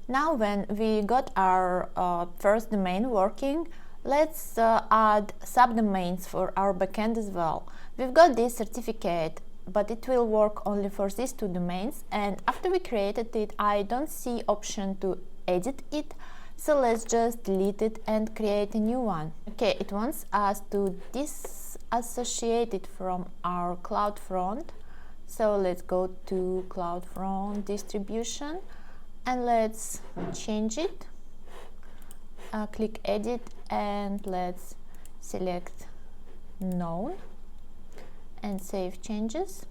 Now when we got our first domain working, let's add subdomains for our backend as well. We've got this certificate, but it will work only for these two domains, and after we created it, I don't see option to edit it, so let's just delete it and create a new one. Okay, it wants us to disassociate it from our CloudFront, so let's go to CloudFront distribution and let's change it. Click edit and let's select known and save changes.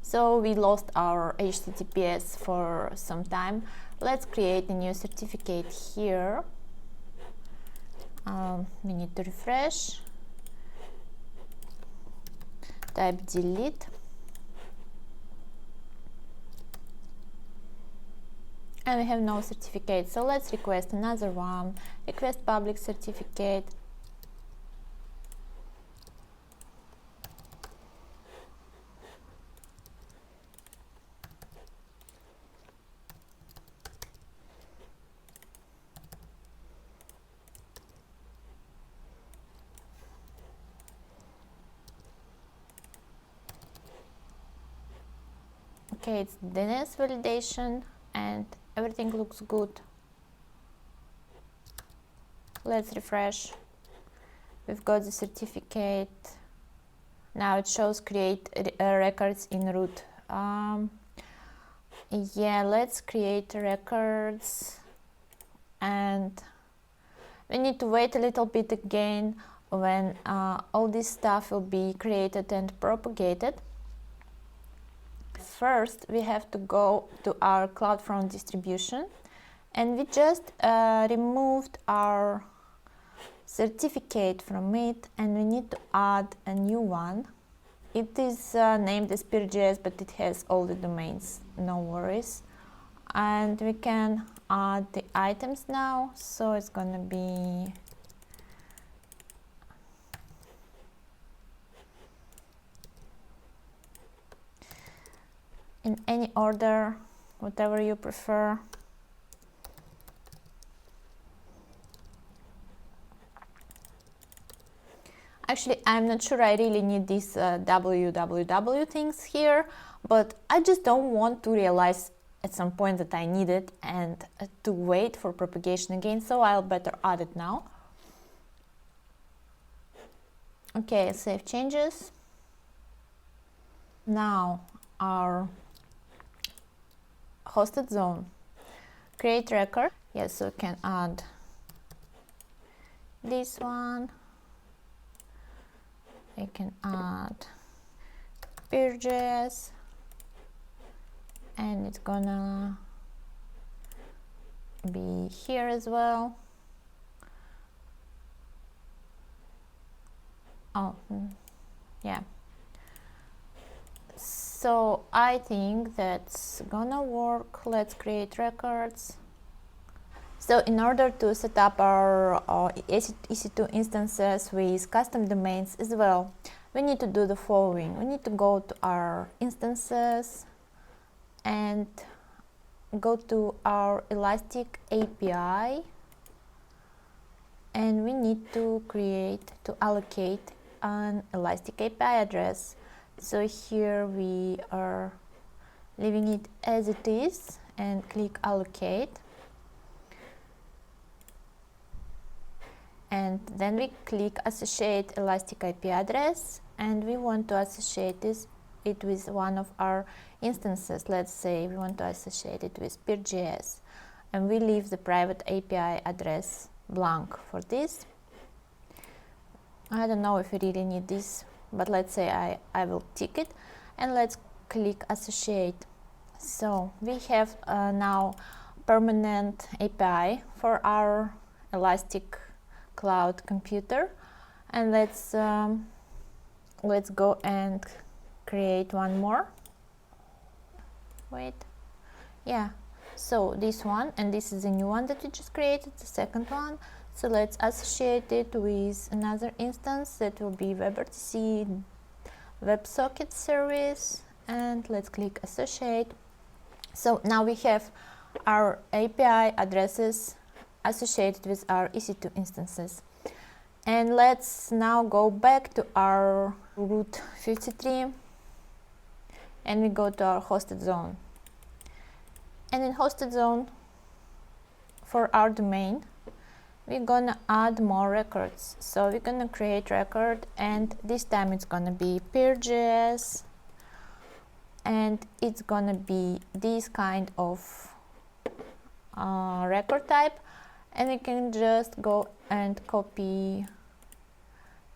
So we lost our HTTPS for some time. Let's create a new certificate here. We need to refresh, type delete, and we have no certificate, so let's request another one. Request public certificate. Okay, it's DNS validation and everything looks good. Let's refresh. We've got the certificate. Now it shows create records in root. Yeah, let's create records, and we need to wait a little bit again when all this stuff will be created and propagated. First, we have to go to our CloudFront distribution, and we just removed our certificate from it, and we need to add a new one. It is named as peer.js, but it has all the domains, no worries. And we can add the items now, so it's gonna be in any order, whatever you prefer. Actually, I'm not sure I really need these www things here, but I just don't want to realize at some point that I need it and to wait for propagation again, so I'll better add it now. Okay, save changes. Now our hosted zone, create record. Yes, so we can add this one. I can add peer.js, and it's gonna be here as well. Oh, yeah. So I think that's gonna work. Let's create records. So in order to set up our EC2 instances with custom domains as well, we need to do the following. We need to go to our instances and go to our Elastic API, and we need to allocate an Elastic API address. So here we are leaving it as it is and click allocate. And then we click associate Elastic IP address, and we want to associate it with one of our instances. Let's say we want to associate it with peer.js, and we leave the private API address blank for this. I don't know if we really need this, but let's say I will tick it, and let's click associate. So we have now permanent API for our Elastic Cloud computer, and let's go and create one more. Wait, yeah, so this one, and this is a new one that we just created, the second one. So let's associate it with another instance that will be WebRTC WebSocket service, and let's click associate. So now we have our API addresses associated with our EC2 instances. And let's now go back to our route 53 and we go to our hosted zone. And in hosted zone, for our domain, we're gonna add more records. So we're gonna create record, and this time it's gonna be peer.js, and it's gonna be this kind of record type, and we can just go and copy.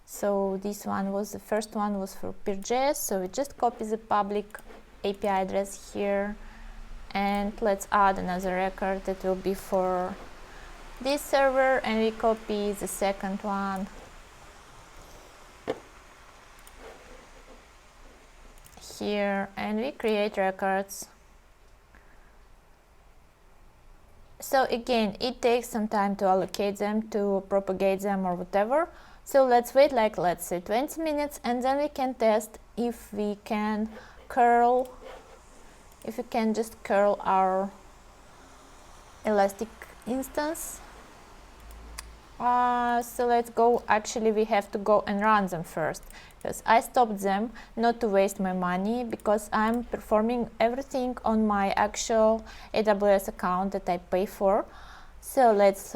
So this one was, the first one was for peer.js, so we just copy the public API address here, and let's add another record that will be for this server, and we copy the second one here, and we create records. So again, it takes some time to allocate them, to propagate them or whatever. So let's wait, like let's say 20 minutes, and then we can test if we can curl, if we can just curl our Elastic instance. So let's go, actually we have to go and run them first, because I stopped them not to waste my money, because I'm performing everything on my actual AWS account that I pay for. So let's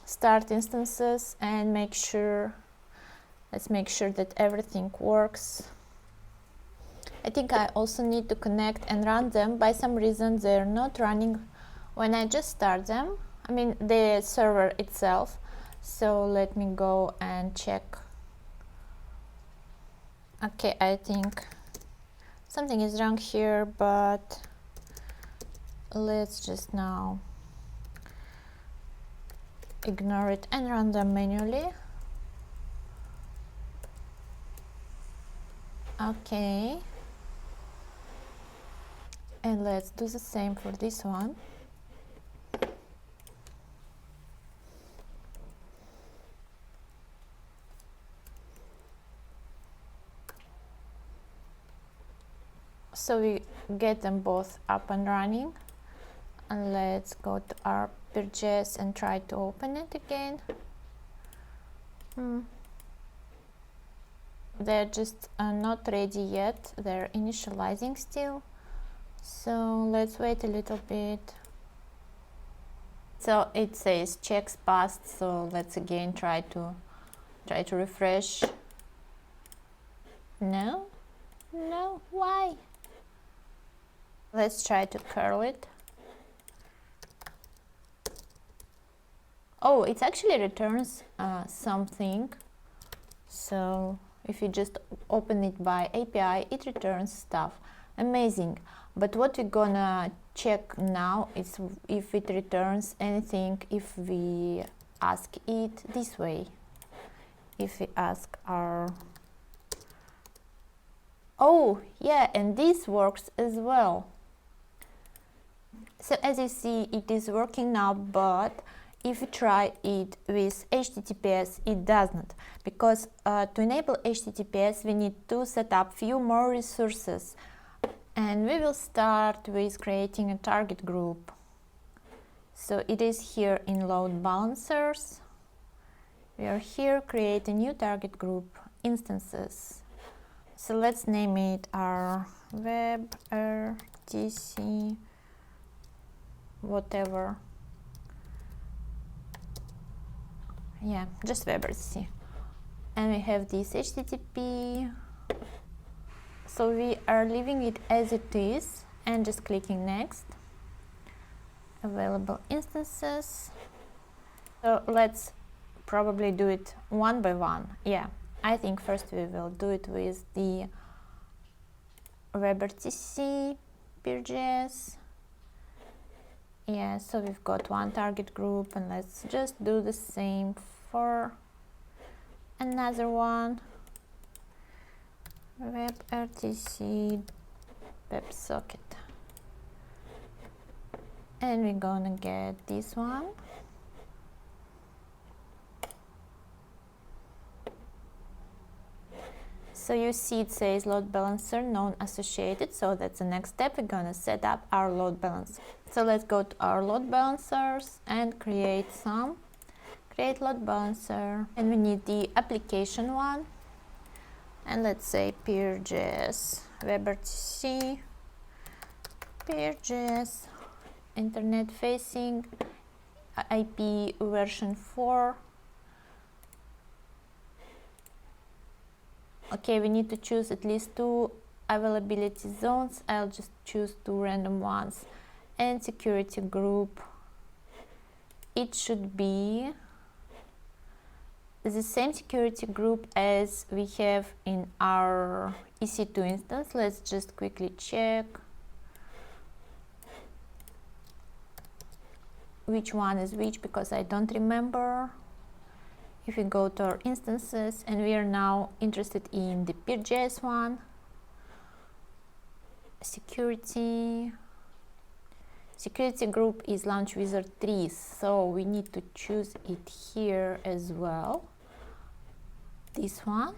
start instances and let's make sure that everything works. I think I also need to connect and run them. By some reason they're not running when I just start them, I mean the server itself. So let me go and check. Okay, I think something is wrong here, but let's just now ignore it and run them manually. Okay, and let's do the same for this one. So we get them both up and running, and let's go to our peer.js and try to open it again. They're just not ready yet, they're initializing still, so let's wait a little bit. So it says checks passed, so let's again try to refresh. No, why? Let's try to curl it. Oh, it actually returns something. So if you just open it by API, it returns stuff. Amazing. But what we're gonna check now is if it returns anything if we ask it this way. If we ask our... Oh, yeah, and this works as well. So as you see, it is working now, but if you try it with HTTPS, it does not, because to enable HTTPS we need to set up few more resources, and we will start with creating a target group. So it is here in load balancers. We are here, create a new target group, instances. So let's name it our WebRTC whatever. Yeah, just WebRTC. And we have this HTTP. So we are leaving it as it is and just clicking next. Available instances. So let's probably do it one by one. Yeah, I think first we will do it with the WebRTC peer.js. Yeah, so we've got one target group, and let's just do the same for another one. WebRTC websocket. And we're gonna get this one. So you see it says load balancer non associated, so that's the next step. We're gonna set up our load balancer. So let's go to our load balancers and create load balancer, and we need the application one, and let's say peer.js WebRTC, peer.js internet facing, IP version 4. Okay, we need to choose at least 2 availability zones. I'll just choose 2 random ones. And security group, it should be the same security group as we have in our EC2 instance. Let's just quickly check which one is which, because I don't remember. If we go to our instances, and we are now interested in the peer.js one, security group is launch wizard 3, so we need to choose it here as well, this one.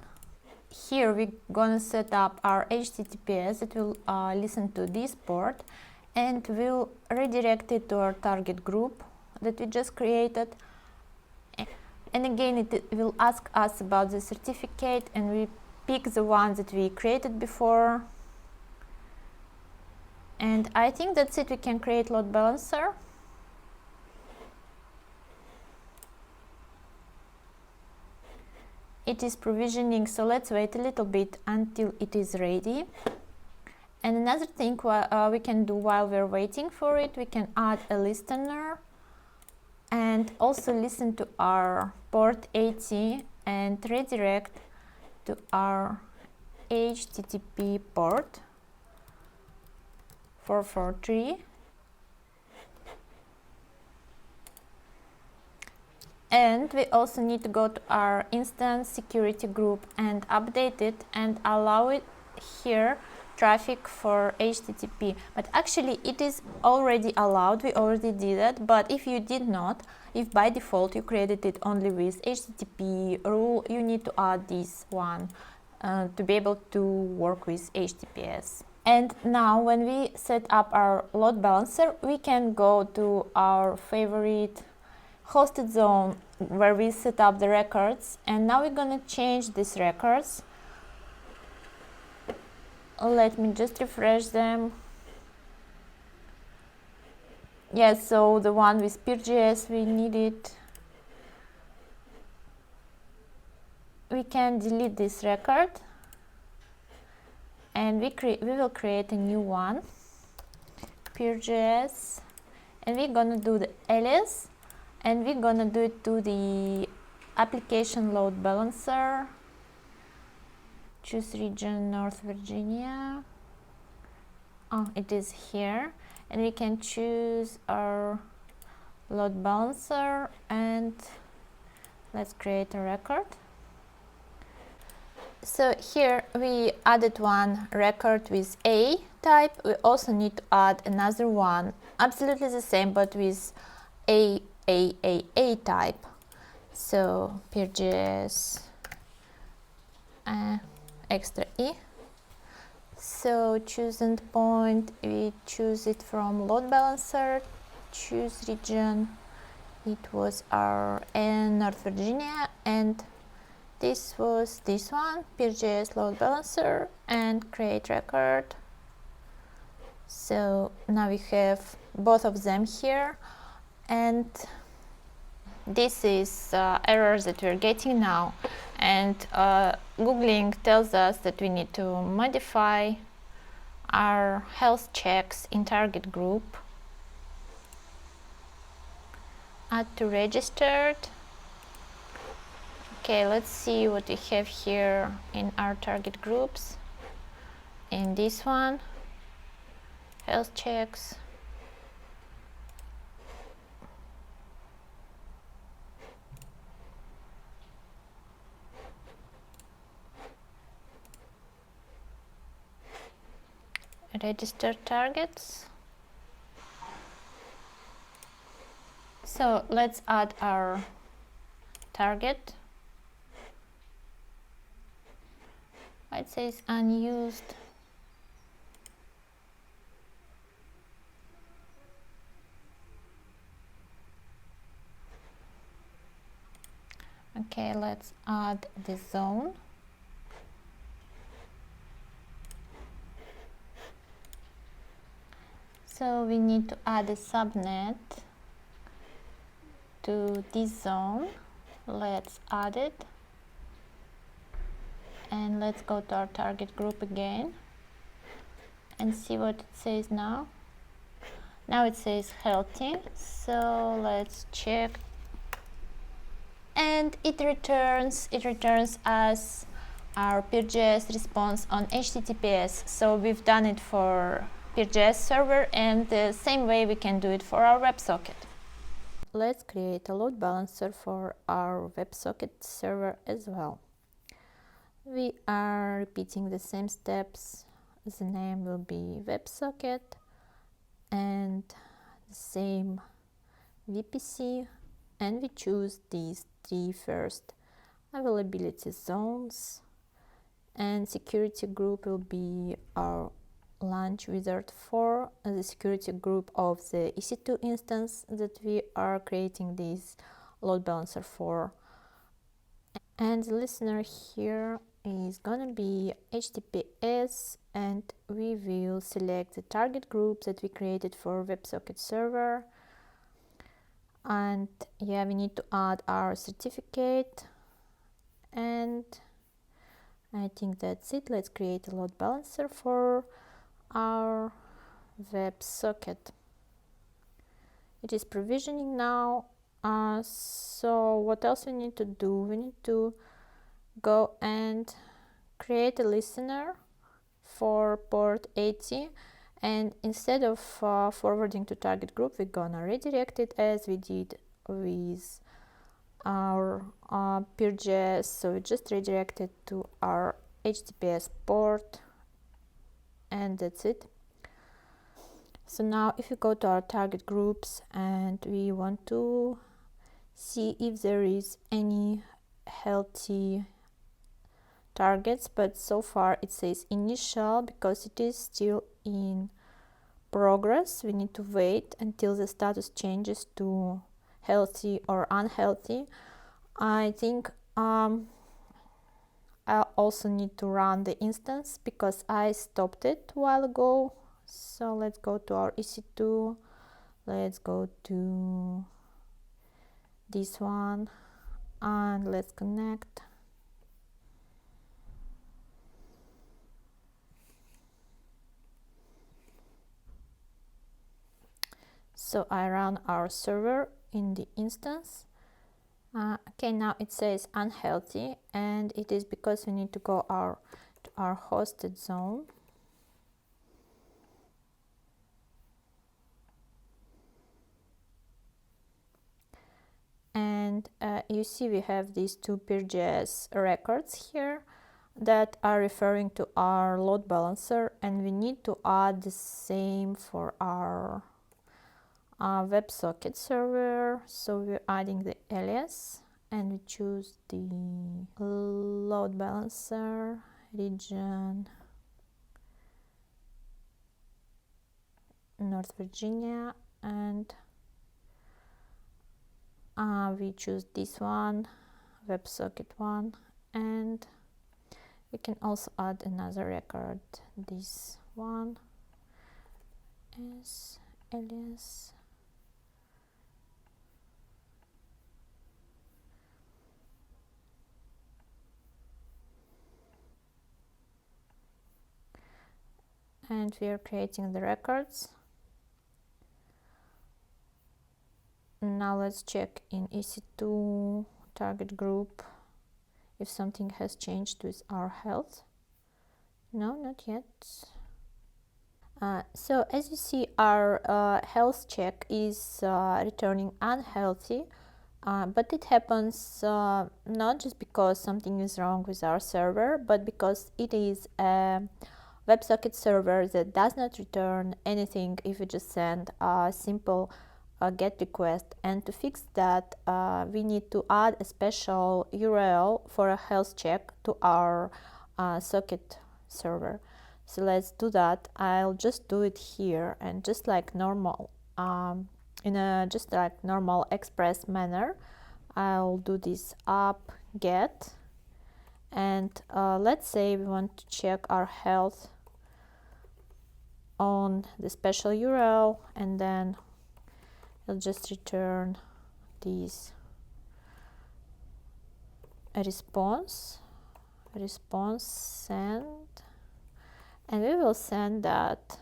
Here we're gonna set up our HTTPS that will listen to this port and will redirect it to our target group that we just created. And again, it will ask us about the certificate, and we pick the one that we created before. And I think that's it. We can create load balancer. It is provisioning, so let's wait a little bit until it is ready. And another thing we can do while we're waiting for it, we can add a listener and also listen to our port 80 and redirect to our HTTP port 443. And we also need to go to our instance security group and update it and allow it here traffic for HTTP. But actually it is already allowed, we already did that. But if you did not, if by default you created it only with HTTP rule, you need to add this one to be able to work with HTTPS. And now when we set up our load balancer, we can go to our favorite hosted zone where we set up the records, and now we're gonna change these records. Let me just refresh them. Yes, so the one with peer.js, we need it. We can delete this record, and we will create a new one, peer.js, and we're gonna do the alias, and we're gonna do it to the application load balancer. Choose region North Virginia. Oh, it is here, and we can choose our load balancer, and let's create a record. So here we added one record with A type. We also need to add another one, absolutely the same, but with A type. So peer.js extra E. So choose endpoint, we choose it from load balancer, choose region, it was our North Virginia, and this was this one, peer.js load balancer, and create record. So now we have both of them here, and this is errors that we're getting now, and Googling tells us that we need to modify our health checks in target group, add to registered. Okay, let's see what we have here in our target groups. In this one, health checks, register targets. So let's add our target. It says unused. Okay, let's add the zone. So we need to add a subnet to this zone. Let's add it. And let's go to our target group again and see what it says now. Now it says healthy. So let's check. And it returns us our PeerJS response on HTTPS. So we've done it for PeerJS server, and the same way we can do it for our WebSocket. Let's create a load balancer for our WebSocket server as well. We are repeating the same steps. The name will be WebSocket and the same VPC, and we choose these three first availability zones, and security group will be our launch wizard for the security group of the EC2 instance that we are creating this load balancer for. And the listener here is gonna be HTTPS, and we will select the target group that we created for WebSocket server. And yeah, we need to add our certificate, and I think that's it. Let's create a load balancer for our WebSocket. It is provisioning now. So what else we need to do? We need to go and create a listener for port 80, and instead of forwarding to target group, we're gonna redirect it as we did with our PeerJS. So we just redirect it to our HTTPS port, and that's it. So now if we go to our target groups and we want to see if there is any healthy targets, but so far it says initial because it is still in progress. We need to wait until the status changes to healthy or unhealthy. I think I also need to run the instance because I stopped it a while ago. So let's go to our EC2, let's go to this one, and let's connect. So I run our server in the instance. Okay, now it says unhealthy, and it is because we need to go to our hosted zone. And you see we have these two PeerJS records here that are referring to our load balancer, and we need to add the same for our WebSocket server. So we're adding the alias, and we choose the load balancer region North Virginia, and we choose this one, WebSocket one, and we can also add another record, this one as alias. And we are creating the records. Now let's check in EC2 target group if something has changed with our health. No, not yet. So as you see, our health check is returning unhealthy, but it happens not just because something is wrong with our server, but because it is a WebSocket server that does not return anything if you just send a simple GET request. And to fix that, we need to add a special URL for a health check to our socket server. So let's do that. I'll just do it here, and just like normal, in a just like normal express manner, I'll do this app get, and let's say we want to check our health on the special URL, and then I'll just return this response send, and we will send that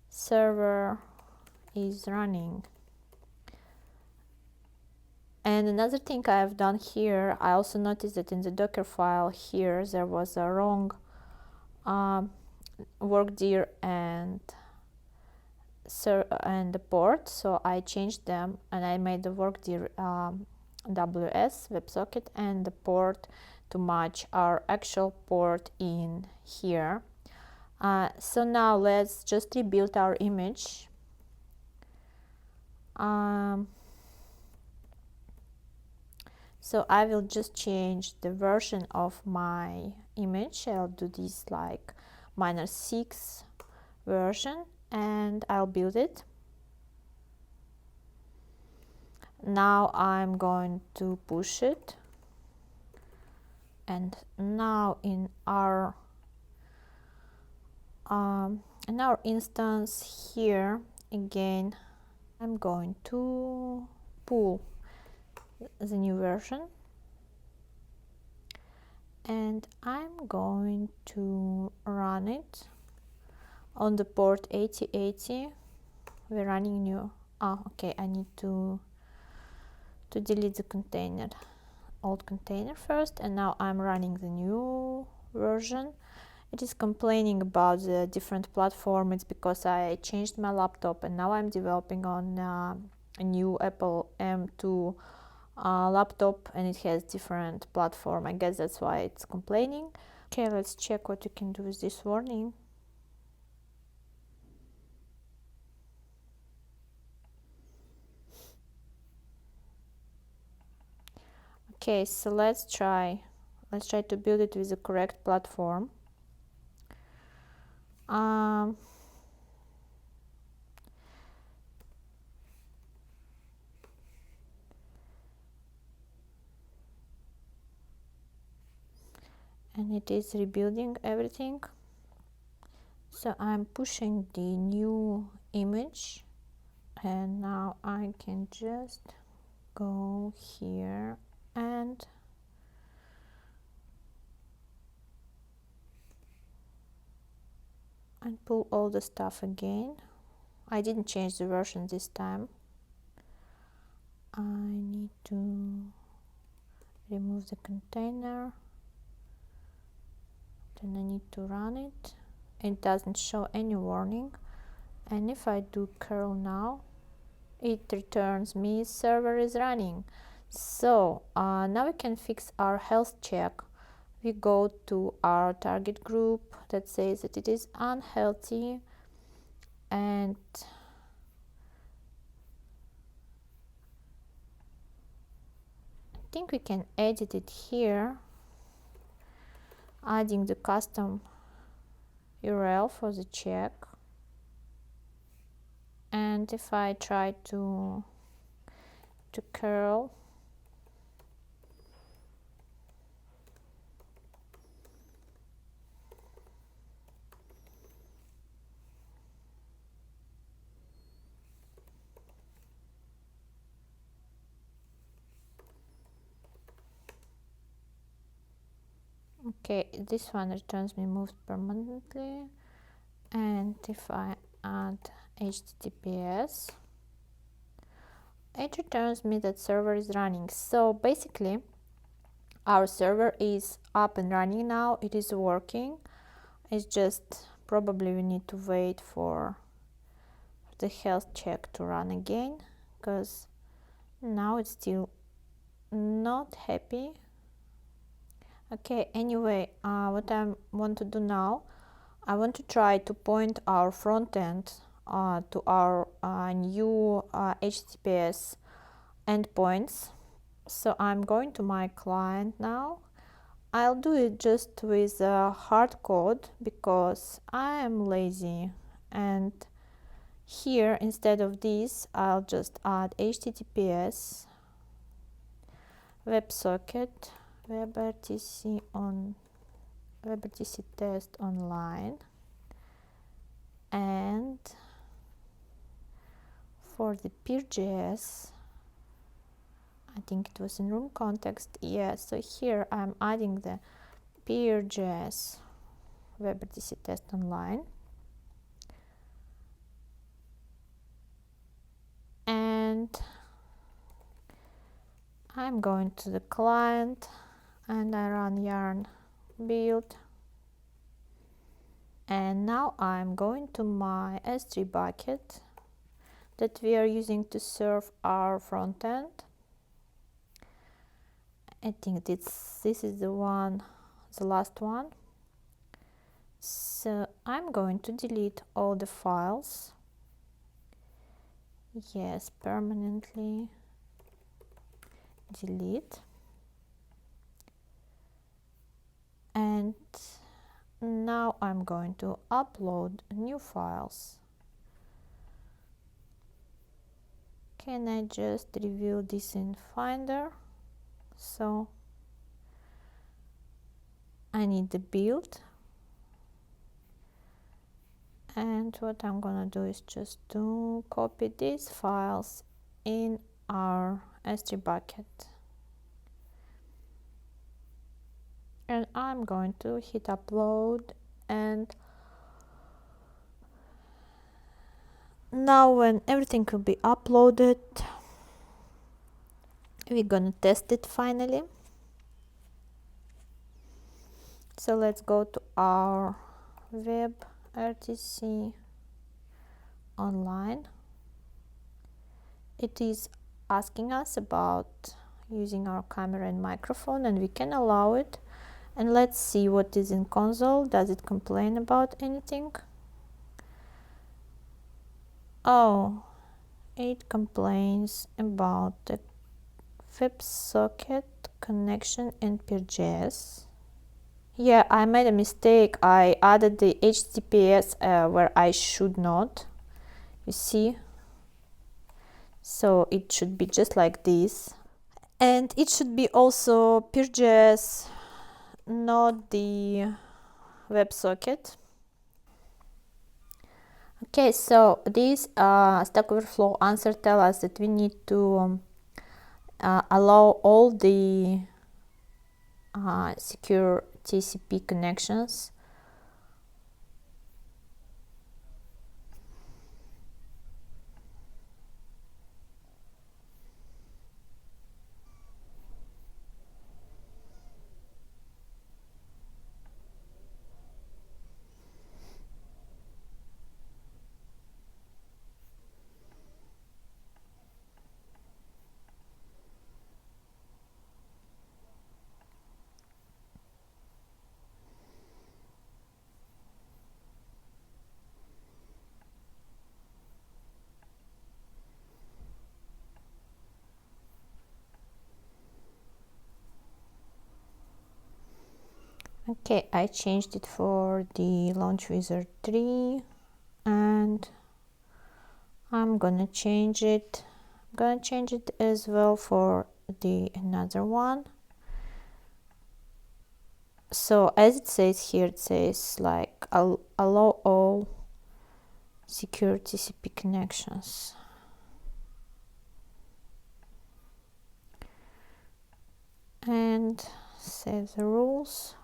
server is running. And another thing I've done here, I also noticed that in the Docker file here there was a wrong workdir and the port, so I changed them and I made the workdir AWS WebSocket and the port to match our actual port in here. So now let's just rebuild our image. So I will just change the version of my image. I'll do this like -6 version, and I'll build it. Now I'm going to push it, and now in our instance here again, I'm going to pull the new version, and I'm going to run it on the port 8080. We're running new. Okay, I need to delete the container, old container first, and now I'm running the new version. It is complaining about the different platform. It's because I changed my laptop and now I'm developing on a new Apple M2 laptop, and it has different platform. I guess that's why it's complaining. Okay, let's check what you can do with this warning. Okay, so let's try to build it with the correct platform. And it is rebuilding everything. So I'm pushing the new image, and now I can just go here and pull all the stuff again. I didn't change the version this time. I need to remove the container, then I need to run it. It doesn't show any warning, and if I do curl now, it returns me server is running. So now we can fix our health check. We go to our target group that says that it is unhealthy, and I think we can edit it here, adding the custom URL for the check. And if I try to curl, okay, this one returns me moved permanently. And if I add HTTPS, it returns me that server is running. So basically our server is up and running now. It is working. It's just probably we need to wait for the health check to run again, because now it's still not happy. Okay, anyway, what I want to do now, I want to try to point our front end to our new HTTPS endpoints. So I'm going to my client now. I'll do it just with hard code because I am lazy, and here instead of this I'll just add HTTPS WebSocket, WebRTC test online, and for the peer.js, I think it was in room context. Yeah, so here I'm adding the peer.js WebRTC test online, and I'm going to the client and I run yarn build, and now I'm going to my S3 bucket that we are using to serve our front end. I think this is the last one. So I'm going to delete all the files. Yes, permanently delete. And now I'm going to upload new files. Can I just review this in Finder? So I need the build, and what I'm gonna do is just to copy these files in our S3 bucket, and I'm going to hit upload. And now when everything will be uploaded, we're gonna test it finally. So let's go to our WebRTC online. It is asking us about using our camera and microphone, and we can allow it. And let's see what is in console. Does it complain about anything? Oh, it complains about the WebSocket connection and peer.js. Yeah, I made a mistake. I added the HTTPS where I should not. You see? So it should be just like this. And it should be also peer.js, not the WebSocket. Okay, so this Stack Overflow answer tells us that we need to allow all the secure TCP connections. Okay, I changed it for the Launch Wizard 3, and I'm gonna change it. I'm gonna change it as well for the another one. So as it says here, it says like allow all secure TCP connections. And save the rules.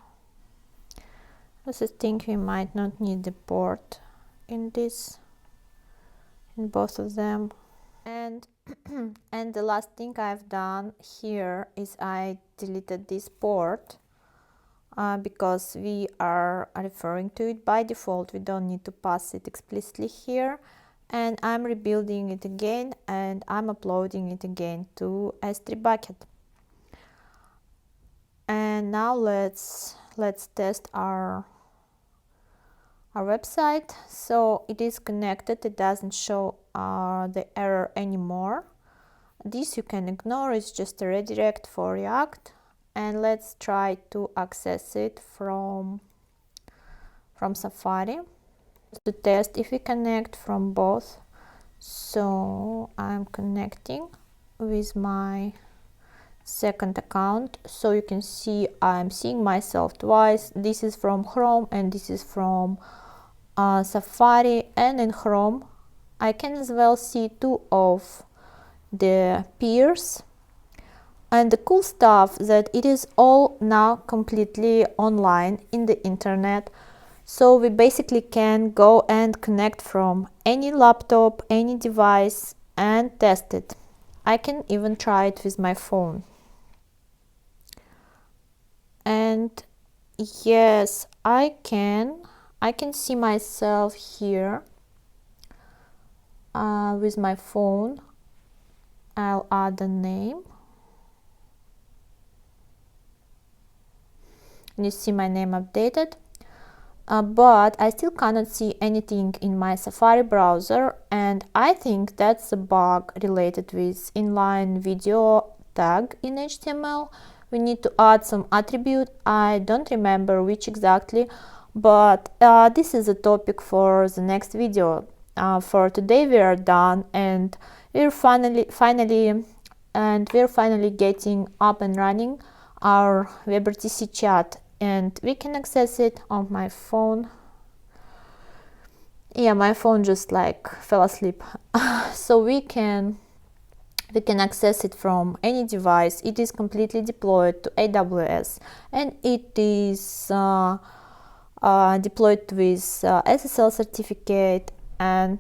I think we might not need the port in both of them. And and the last thing I've done here is I deleted this port because we are referring to it by default. We don't need to pass it explicitly here. And I'm rebuilding it again, and I'm uploading it again to S3 bucket. And now let's test our website. So it is connected. It doesn't show the error anymore. This you can ignore. It's just a redirect for React. And let's try to access it from Safari to test if we connect from both. So I'm connecting with my second account. So you can see I'm seeing myself twice. This is from Chrome and this is from Safari, and in Chrome I can as well see two of the peers. And the cool stuff that it is all now completely online in the internet. So we basically can go and connect from any laptop, any device, and test it. I can even try it with my phone. And yes, I can see myself here with my phone. I'll add a name. And you see my name updated. But I still cannot see anything in my Safari browser, and I think that's a bug related with inline video tag in HTML. We need to add some attribute. I don't remember which exactly, but this is a topic for the next video. For today we are done, and we're finally getting up and running our WebRTC chat, and we can access it on my phone. Yeah, my phone just like fell asleep. So we can access it from any device. It is completely deployed to AWS, and it is deployed with SSL certificate, and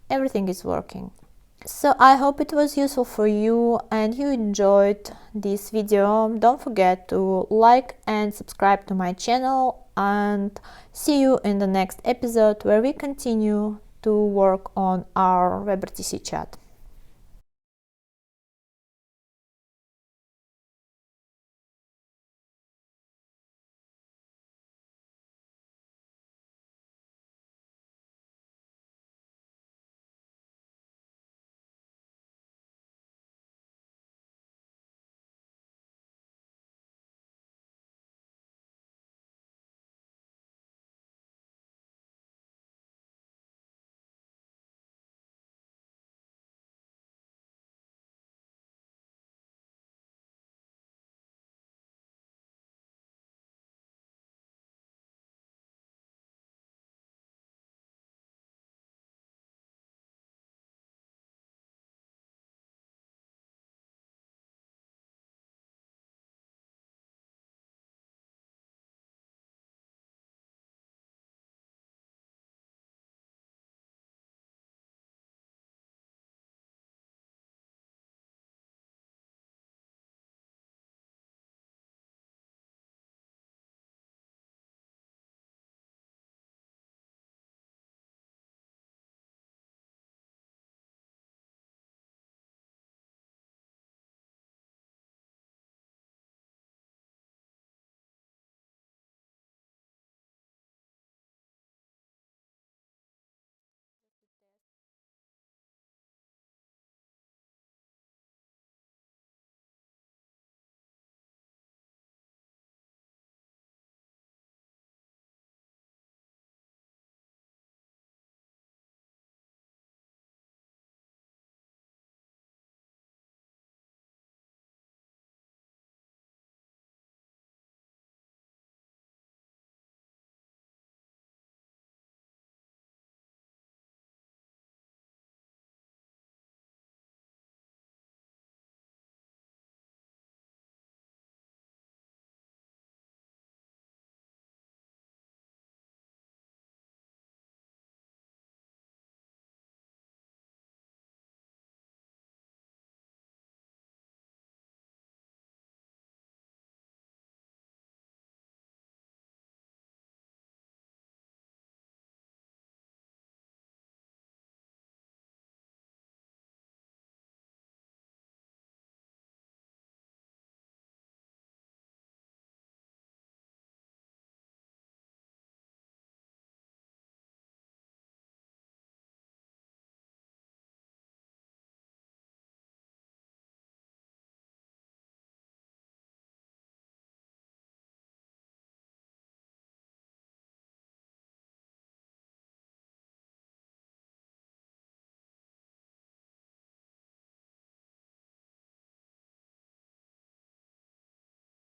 everything is working. So I hope it was useful for you and you enjoyed this video. Don't forget to like and subscribe to my channel, and see you in the next episode where we continue to work on our WebRTC chat.